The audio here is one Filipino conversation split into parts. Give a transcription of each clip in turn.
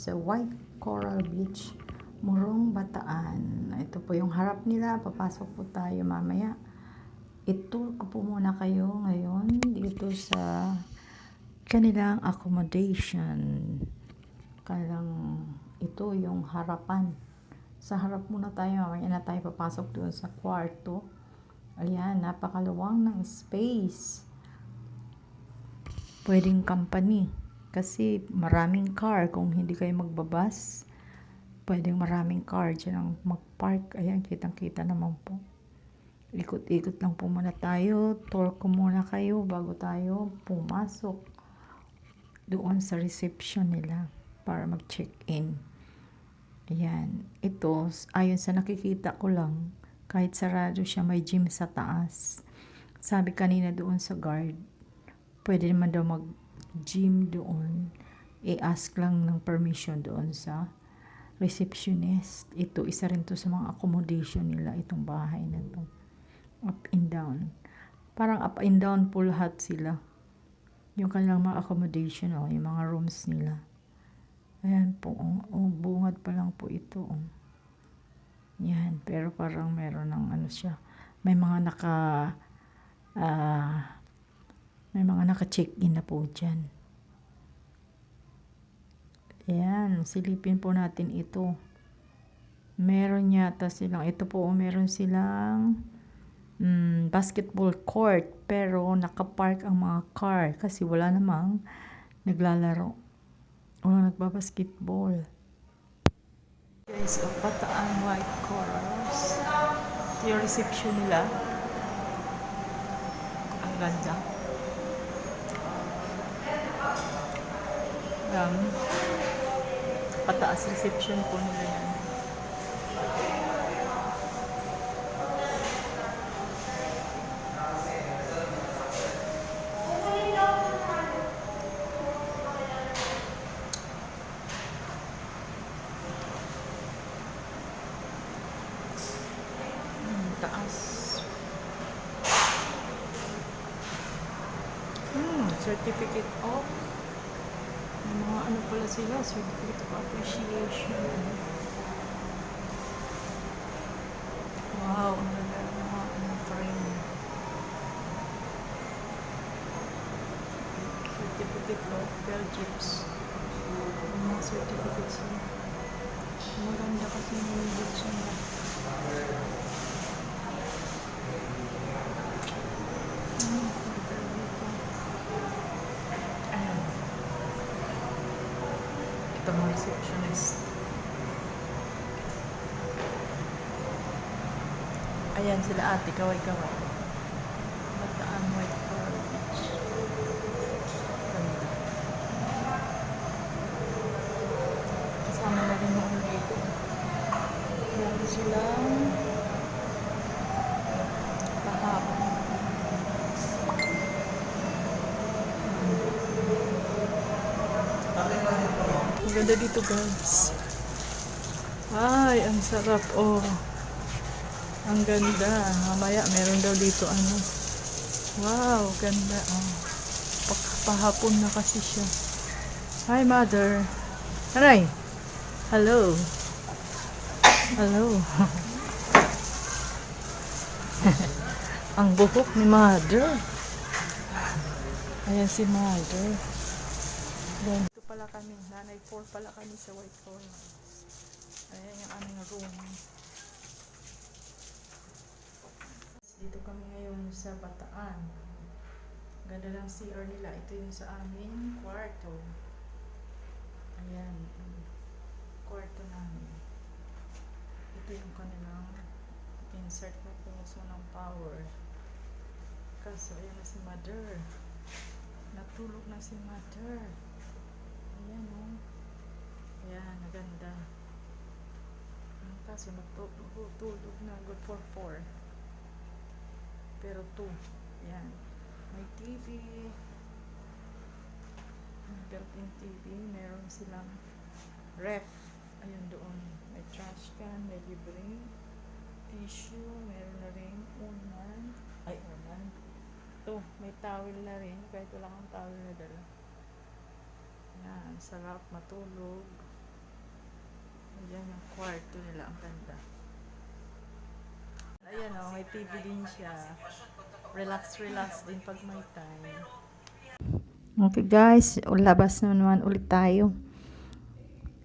sa White Coral Beach, Morong, Bataan. Ito po yung harap nila. Papasok po tayo mamaya. I-tour ko po muna kayo ngayon dito sa kanilang accommodation. Kanilang ito yung harapan. Sa harap muna tayo. Mamaya na tayo papasok doon sa kwarto. Ayan, napakaluwang ng space. Pwedeng company. Kasi maraming car. Kung hindi kayo magbabas, pwedeng maraming car dyan ang mag-park. Ayan, kitang-kita naman po. Ikot-ikot lang po muna tayo. Tour ko muna kayo bago tayo pumasok doon sa reception nila para mag-check-in. Ayan. Ito, ayon sa nakikita ko lang, kahit sarado siya, may gym sa taas. Sabi kanina doon sa guard, pwede naman daw mag-gym doon. I-ask lang ng permission doon sa receptionist. Ito, isa rin to sa mga accommodation nila, itong bahay na to. Up and down. Parang up and down po lahat sila. Yung kanilang mga accommodation, yung mga rooms nila. Ayan po, bungad pa lang po ito. Yan, pero parang meron ng ano siya. May mga naka-check-in na po dyan. Ayan, silipin po natin ito. Meron yata silang, ito po, meron silang basketball court, pero nakapark ang mga car kasi wala namang naglalaro. Wala nagbabasketball. Guys, Bataan White Corals. Ito yung reception nila. Ang ganda. Pataas reception po nila yan. Taas. Certificate of may mga ano pala sila, certificate of appreciation. Wow, ang ganda ng mga frame. Certificate of Belgiums. Mga certificates nila. Maganda kasi yung books nila. Ito mga receptionist. Ayan sila ate, kaway-kaway. Bataan White Coral Beach. Ganda. Kasama na rin mga dito. Meron silang kahapon. Ang ganda dito guys. Ay, ang sarap. Ang ganda. Mamaya meron daw dito ano. Wow, ganda. Pahapon na kasi siya. Hi mother. Aray. Hello. Hello. Ang buhok ni mother. Ayan si mother. Dito pala kami. Nanay 4 pala kami sa White Corals. Ayan yung aming room. Dito kami ngayon sa Bataan. Ganda lang CR nila. Ito yung sa aming kwarto. Ayan. Kwarto namin. Ito yung kanilang insert na pumus mo ng power. Kaso ayan na si mother. Natulog na si mother. Ayan Ayan, naganda. Kaso natulog na. Good for 4. Pero 2. Ayan. May TV. Built-in TV. Meron silang ref. Ayan doon. May trash can. May libreng tissue. Meron na rin unan. Ito. May towel na rin. Kahit wala kang towel na dala. Ayan. Sarap matulog. Ayan yung kwarto nila. Ang ganda. Ayan o, may TV din siya. Relax, relax din pag may time. Okay guys, labas na naman ulit tayo.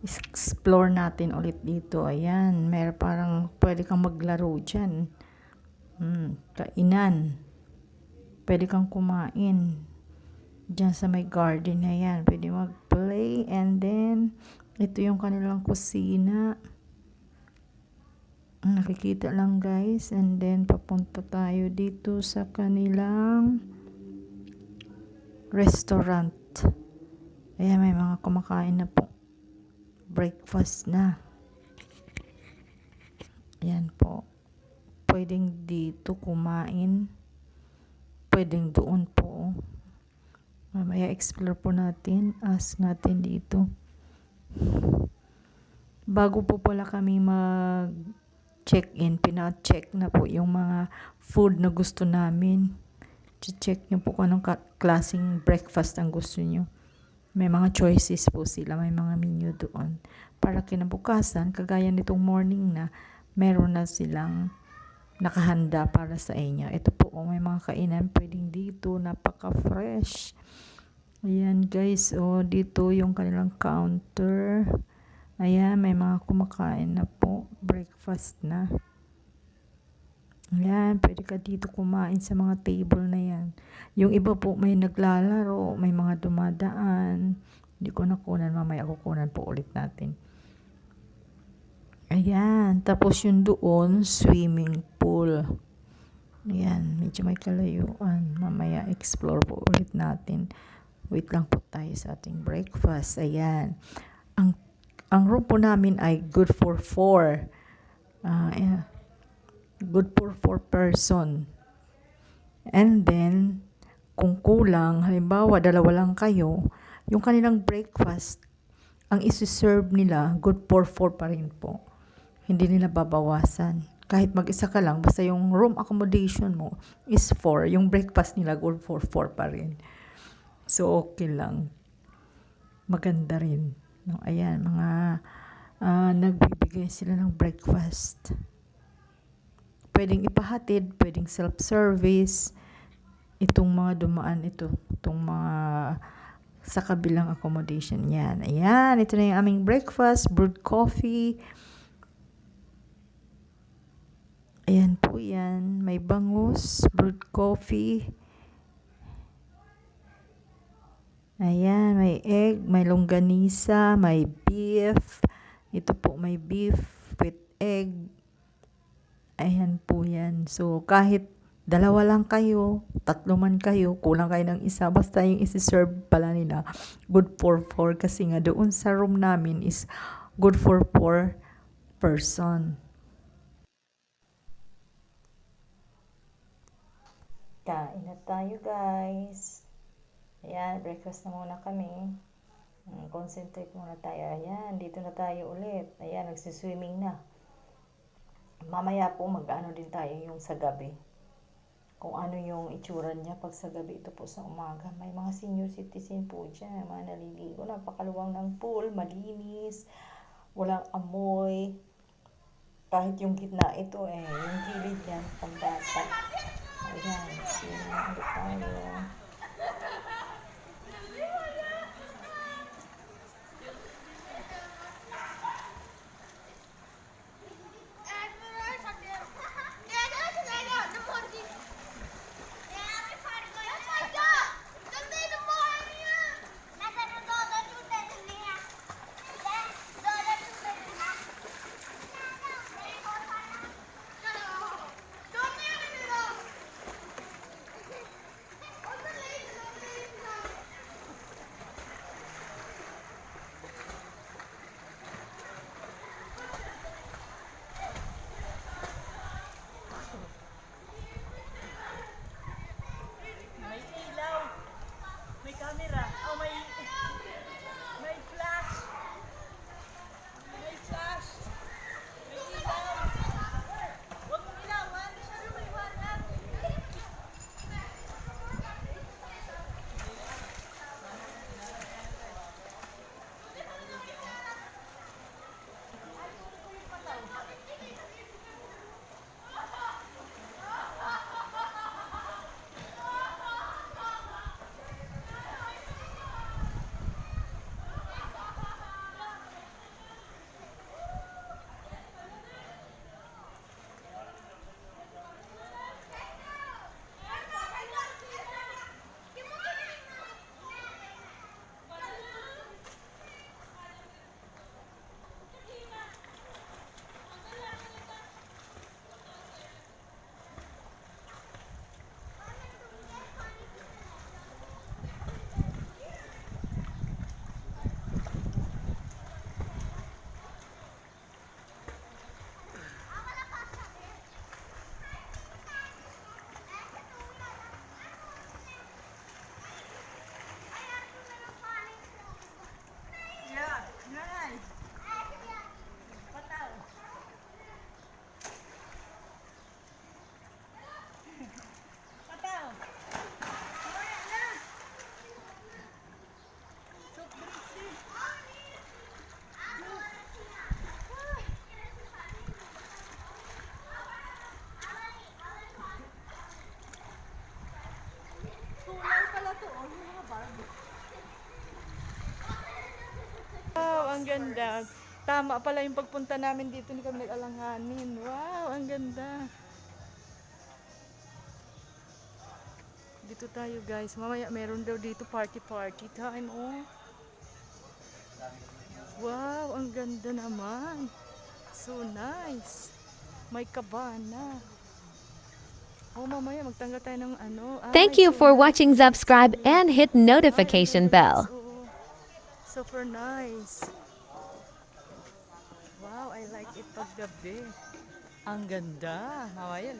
Explore natin ulit dito. Ayan, meron parang pwede kang maglaro dyan. Kainan. Pwede kang kumain. Diyan sa may garden na yan. Pwede mag-play. And then, ito yung kanilang kusina. Nakikita lang guys. And then, papunta tayo dito sa kanilang restaurant. Ayan, may mga kumakain na po. Breakfast na. Ayan po. Pwedeng dito kumain. Pwedeng doon po. Mamaya explore po natin. Ask natin dito. Bago po pala kami mag-check-in, pina-check na po yung mga food na gusto namin. Check nyo po kung anong klaseng breakfast ang gusto nyo. May mga choices po sila. May mga menu doon. Para kinabukasan, kagaya nitong morning na, meron na silang nakahanda para sa inyo. Ito po, may mga kainan pwedeng dito, napaka-fresh. Ayan guys, dito yung kanilang counter. Ayan, may mga kumakain na po, breakfast na. Ayan, pwede ka dito kumain sa mga table na yan. Yung iba po may naglalaro, may mga dumadaan. Hindi ko nakunan, mamaya kukunan po ulit natin. Ayan, tapos yung doon, swimming pool. Ayan, medyo may kalayuan. Mamaya explore po ulit natin. Wait lang po tayo sa ating breakfast. Ayan. Ang room po namin ay good for 4. Good for 4 person. And then, kung kulang, halimbawa, dalawa lang kayo, yung kanilang breakfast, ang isi-serve nila, good for 4 pa rin po. Hindi nila babawasan. Kahit mag-isa ka lang, basta yung room accommodation mo is 4. Yung breakfast nila, good for 4 pa rin. So, okay lang. Maganda rin. No, ayan, mga nagbibigay sila ng breakfast. Pwedeng ipahatid, pwedeng self-service. Itong mga dumaan ito. Itong mga sa kabilang accommodation. Yan. Ayan, ito na yung aming breakfast. Brewed coffee. Ayan po yan. May bangus, brewed coffee. Ayan, may egg, may longganisa, may beef. Ito po, may beef with egg. Ayan po yan. So, kahit dalawa lang kayo, tatlo man kayo, kulang kayo ng isa, basta yung isi-serve pala nila, good for 4. Kasi nga doon sa room namin is good for 4 person. Kain na tayo guys. Ayan, breakfast na muna kami. Concentrate muna tayo. Ayan, dito na tayo ulit. Ayan, nagsiswimming na. Mamaya po mag-ano din tayo yung sa gabi. Kung ano yung itsura niya pag sa gabi. Ito po sa umaga. May mga senior citizen po dyan. Mga naliligo. Napakaluwang ng pool. Malinis. Walang amoy. Kahit yung gitna ito yung gilid niya. Pambata. Ayan, swimming ulit tayo. ganda. Tama pala yung pagpunta namin dito, hindi kami nag-alanganin. Wow, ang ganda. Dito tayo guys. Mamaya meron daw dito party time. Oh. Wow, ang ganda naman. So nice. May cabana. Oh, mamaya magtanggal tayo ng ano. Thank Ay, you so for nice. watching. Subscribe and hit Ay, ang notification ganda guys. bell. Oo. Super nice. Wow, I like it paggabi. Ang ganda. Mamaya